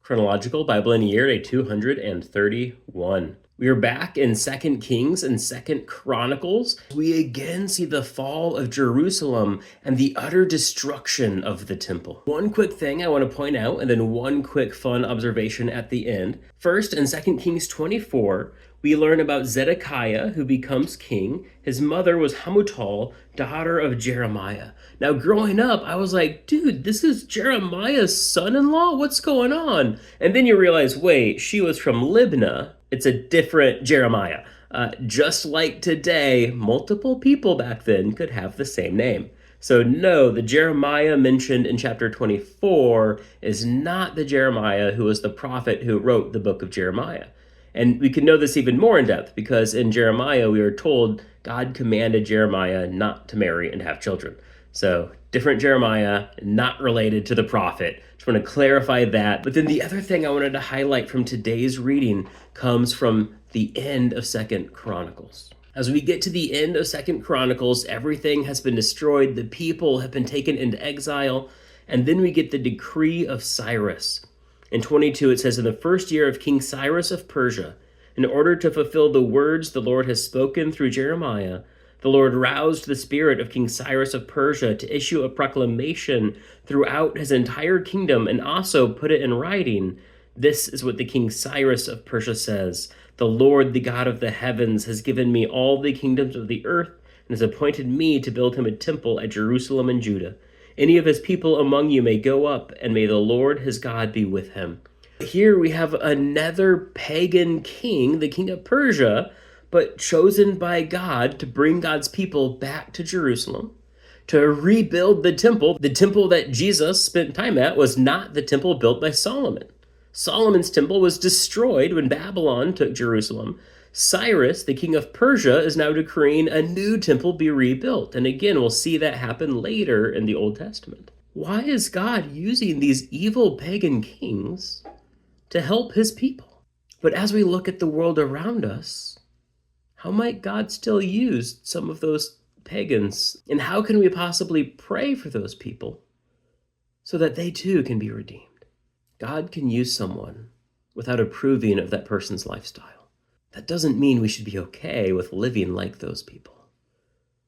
Chronological Bible in a Year, day 231. We are back in 2 Kings and 2 Chronicles. We again see the fall of Jerusalem and the utter destruction of the temple. One quick thing I want to point out, and then one quick fun observation at the end. First, in 2 Kings 24, we learn about Zedekiah, who becomes king. His mother was Hamutal, daughter of Jeremiah. Now, growing up, I was like, dude, this is Jeremiah's son-in-law? What's going on? And then you realize, wait, she was from Libnah. It's a different Jeremiah. Just like today, multiple people back then could have the same name. So no, the Jeremiah mentioned in chapter 24 is not the Jeremiah who was the prophet who wrote the book of Jeremiah. And we can know this even more in depth because in Jeremiah, we are told God commanded Jeremiah not to marry and have children. So different Jeremiah, not related to the prophet. Just want to clarify that. But then the other thing I wanted to highlight from today's reading comes from the end of 2 Chronicles. As we get to the end of 2 Chronicles, everything has been destroyed. The people have been taken into exile. And then we get the decree of Cyrus. In 22, it says, in the first year of King Cyrus of Persia, in order to fulfill the words the Lord has spoken through Jeremiah, the Lord roused the spirit of King Cyrus of Persia to issue a proclamation throughout his entire kingdom and also put it in writing. This is what the King Cyrus of Persia says. The Lord, the God of the heavens, has given me all the kingdoms of the earth and has appointed me to build him a temple at Jerusalem and Judah. Any of his people among you may go up, and may the Lord his God be with him. Here we have another pagan king, the king of Persia, but chosen by God to bring God's people back to Jerusalem, to rebuild the temple. The temple that Jesus spent time at was not the temple built by Solomon. Solomon's temple was destroyed when Babylon took Jerusalem. Cyrus, the king of Persia, is now decreeing a new temple be rebuilt. And again, we'll see that happen later in the Old Testament. Why is God using these evil pagan kings to help his people? But as we look at the world around us, how might God still use some of those pagans? And how can we possibly pray for those people so that they too can be redeemed? God can use someone without approving of that person's lifestyle. That doesn't mean we should be okay with living like those people,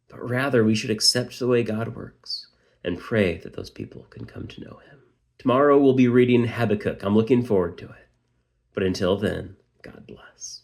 but rather we should accept the way God works and pray that those people can come to know him. Tomorrow we'll be reading Habakkuk. I'm looking forward to it. But until then, God bless.